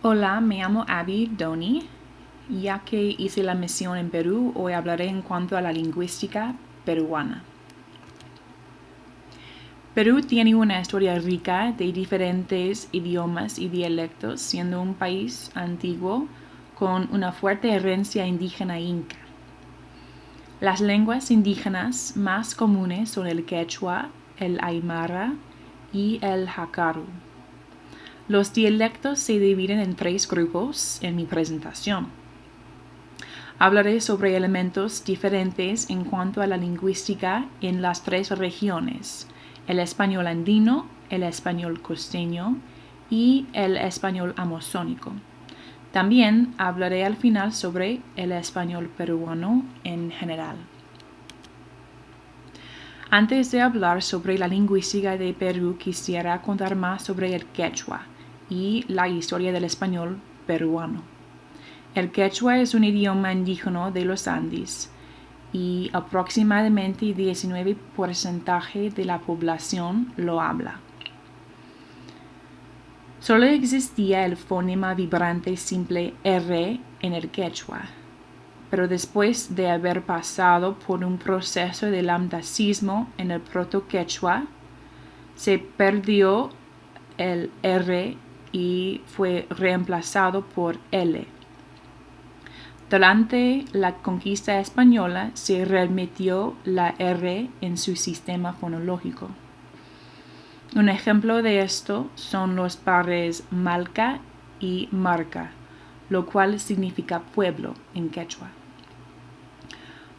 Hola, me llamo Abby Doni. Ya que hice la misión en Perú, hoy hablaré en cuanto a la lingüística peruana. Perú tiene una historia rica de diferentes idiomas y dialectos, siendo un país antiguo con una fuerte herencia indígena inca. Las lenguas indígenas más comunes son el quechua, el aymara y el jácaru. Los dialectos se dividen en 3 grupos en mi presentación. Hablaré sobre elementos diferentes en cuanto a la lingüística en las 3 regiones: el español andino, el español costeño y el español amazónico. También hablaré al final sobre el español peruano en general. Antes de hablar sobre la lingüística de Perú, quisiera contar más sobre el quechua y la historia del español peruano. El quechua es un idioma indígena de los Andes y aproximadamente 19% de la población lo habla. Solo existía el fonema vibrante simple R en el quechua, pero después de haber pasado por un proceso de lambdacismo en el proto-quechua, se perdió el R y fue reemplazado por L. Durante la conquista española se remitió la R en su sistema fonológico. Un ejemplo de esto son los pares malca y marca, lo cual significa pueblo en quechua.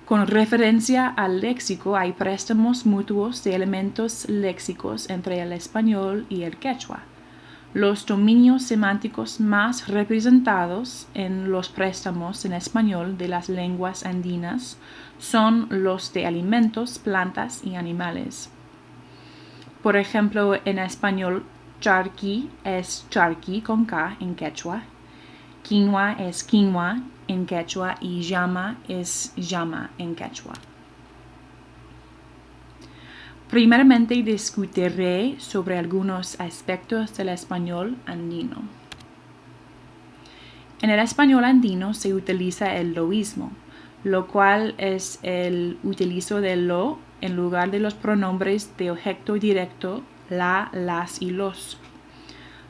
Con referencia al léxico, hay préstamos mutuos de elementos léxicos entre el español y el quechua. Los dominios semánticos más representados en los préstamos en español de las lenguas andinas son los de alimentos, plantas y animales. Por ejemplo, en español, charqui es charqui con K en quechua, quinoa es quinoa en quechua y llama es llama en quechua. Primeramente discutiré sobre algunos aspectos del español andino. En el español andino se utiliza el loísmo, lo cual es el utilizo del lo en lugar de los pronombres de objeto directo la, las y los.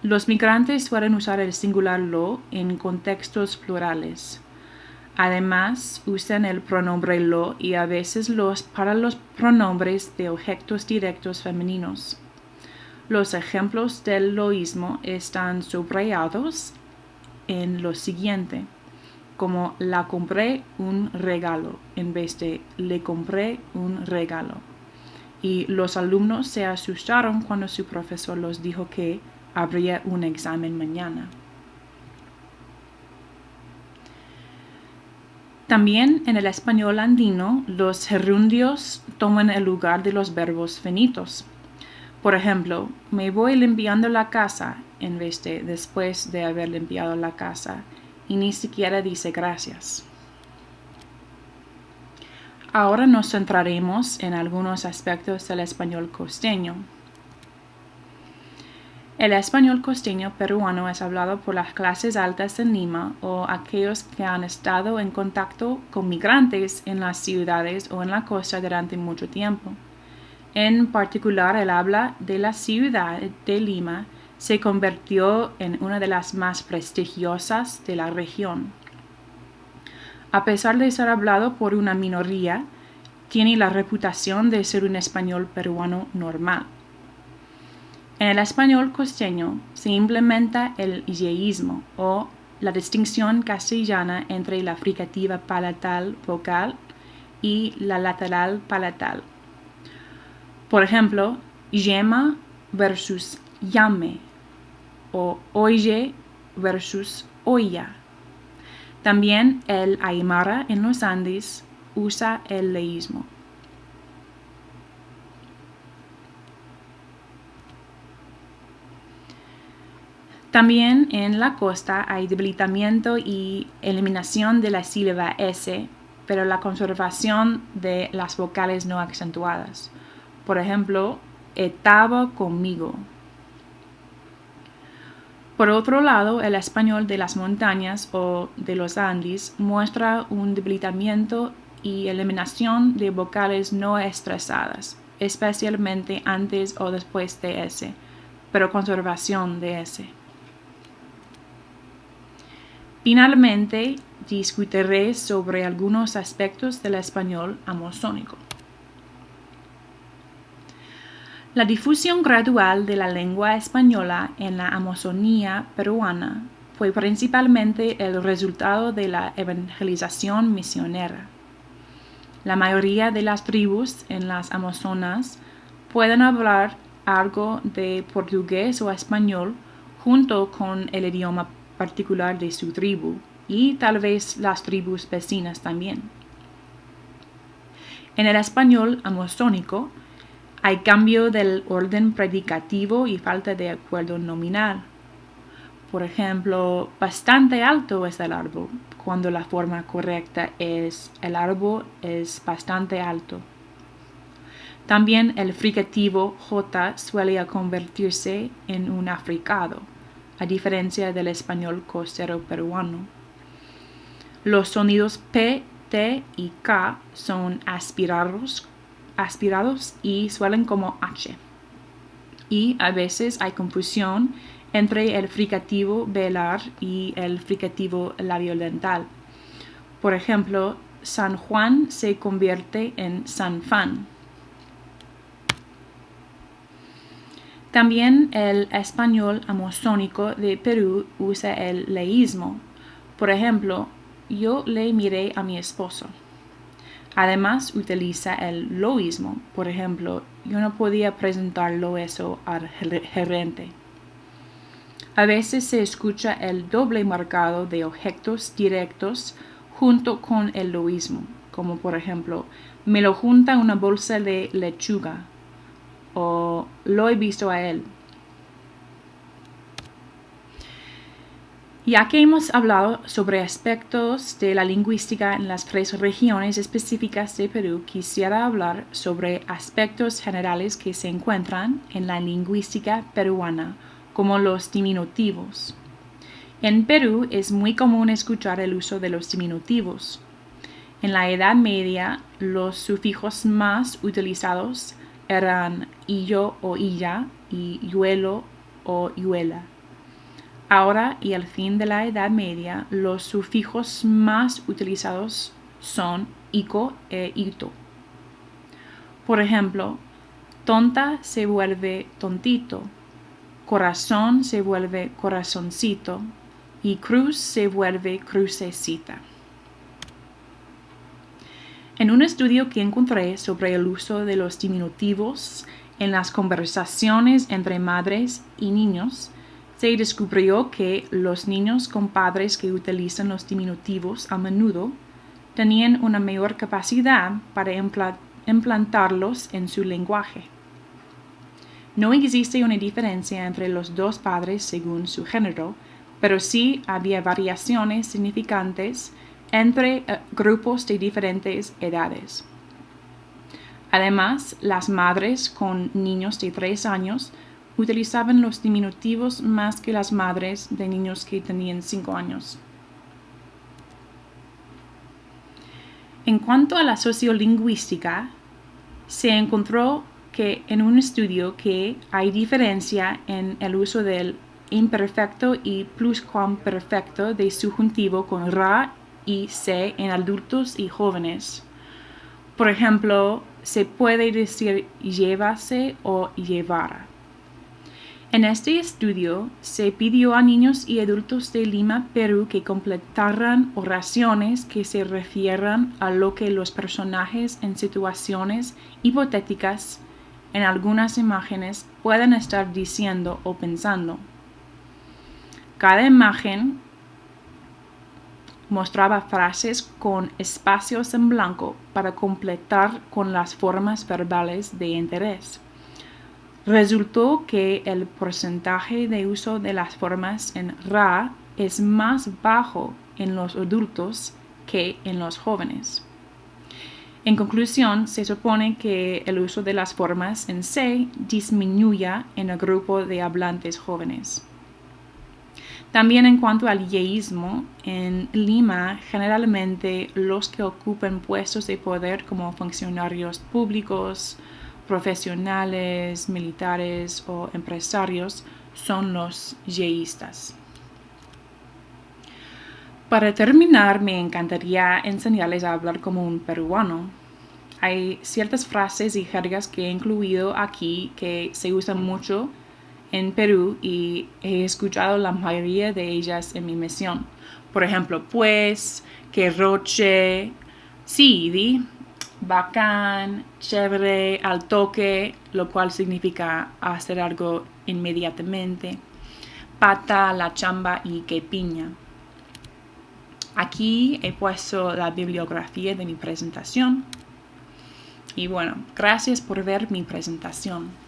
Los migrantes suelen usar el singular lo en contextos plurales. Además, usan el pronombre lo y a veces los para los pronombres de objetos directos femeninos. Los ejemplos del loísmo están subrayados en lo siguiente, como la compré un regalo en vez de le compré un regalo. Y los alumnos se asustaron cuando su profesor les dijo que habría un examen mañana. También en el español andino, los gerundios toman el lugar de los verbos finitos. Por ejemplo, me voy limpiando la casa en vez de después de haber limpiado la casa, y ni siquiera dice gracias. Ahora nos centraremos en algunos aspectos del español costeño. El español costeño peruano es hablado por las clases altas en Lima o aquellos que han estado en contacto con migrantes en las ciudades o en la costa durante mucho tiempo. En particular, el habla de la ciudad de Lima se convirtió en una de las más prestigiosas de la región. A pesar de ser hablado por una minoría, tiene la reputación de ser un español peruano normal. En el español costeño se implementa el yeísmo o la distinción castellana entre la fricativa palatal vocal y la lateral palatal. Por ejemplo, llama versus llame o oye versus oya. También el aymara en los Andes usa el leísmo. También en la costa hay debilitamiento y eliminación de la sílaba S, pero la conservación de las vocales no acentuadas. Por ejemplo, estaba conmigo. Por otro lado, el español de las montañas o de los Andes muestra un debilitamiento y eliminación de vocales no estresadas, especialmente antes o después de S, pero conservación de S. Finalmente, discutiré sobre algunos aspectos del español amazónico. La difusión gradual de la lengua española en la Amazonía peruana fue principalmente el resultado de la evangelización misionera. La mayoría de las tribus en las Amazonas pueden hablar algo de portugués o español junto con el idioma particular de su tribu y tal vez las tribus vecinas también. En el español amazónico hay cambio del orden predicativo y falta de acuerdo nominal. Por ejemplo, bastante alto es el árbol, cuando la forma correcta es el árbol es bastante alto. También el fricativo J suele convertirse en un africado, a diferencia del español costero peruano. Los sonidos P, T y K son aspirados y suenan como H. Y a veces hay confusión entre el fricativo velar y el fricativo labiodental. Por ejemplo, San Juan se convierte en San Fan. También el español amazónico de Perú usa el leísmo. Por ejemplo, yo le miré a mi esposo. Además, utiliza el loísmo. Por ejemplo, yo no podía presentarlo eso al gerente. A veces se escucha el doble marcado de objetos directos junto con el loísmo, como por ejemplo, me lo junta una bolsa de lechuga o lo he visto a él. Ya que hemos hablado sobre aspectos de la lingüística en las 3 regiones específicas de Perú, quisiera hablar sobre aspectos generales que se encuentran en la lingüística peruana, como los diminutivos. En Perú es muy común escuchar el uso de los diminutivos. En la Edad Media, los sufijos más utilizados eran illo o illa y yuelo o yuela. Ahora y al fin de la Edad Media, los sufijos más utilizados son ico e ito. Por ejemplo, tonta se vuelve tontito, corazón se vuelve corazoncito y cruz se vuelve crucecita. En un estudio que encontré sobre el uso de los diminutivos en las conversaciones entre madres y niños, se descubrió que los niños con padres que utilizan los diminutivos a menudo tenían una mayor capacidad para implantarlos en su lenguaje. No existe una diferencia entre los dos padres según su género, pero sí había variaciones significantes entre grupos de diferentes edades. Además, las madres con niños de 3 años utilizaban los diminutivos más que las madres de niños que tenían 5 años. En cuanto a la sociolingüística, se encontró que en un estudio que hay diferencia en el uso del imperfecto y pluscuamperfecto de subjuntivo con ra y se en adultos y jóvenes. Por ejemplo, se puede decir llévase o llevara. En este estudio se pidió a niños y adultos de Lima, Perú, que completaran oraciones que se refieran a lo que los personajes en situaciones hipotéticas en algunas imágenes pueden estar diciendo o pensando. Cada imagen mostraba frases con espacios en blanco para completar con las formas verbales de interés. Resultó que el porcentaje de uso de las formas en ra es más bajo en los adultos que en los jóvenes. En conclusión, se supone que el uso de las formas en se disminuya en el grupo de hablantes jóvenes. También en cuanto al yeísmo, en Lima generalmente los que ocupan puestos de poder como funcionarios públicos, profesionales, militares o empresarios son los yeístas. Para terminar, me encantaría enseñarles a hablar como un peruano. Hay ciertas frases y jergas que he incluido aquí que se usan mucho en Perú y he escuchado la mayoría de ellas en mi misión. Por ejemplo, pues, que roche, sí, di, bacán, chévere, al toque, lo cual significa hacer algo inmediatamente, pata, la chamba y que piña. Aquí he puesto la bibliografía de mi presentación. Y bueno, gracias por ver mi presentación.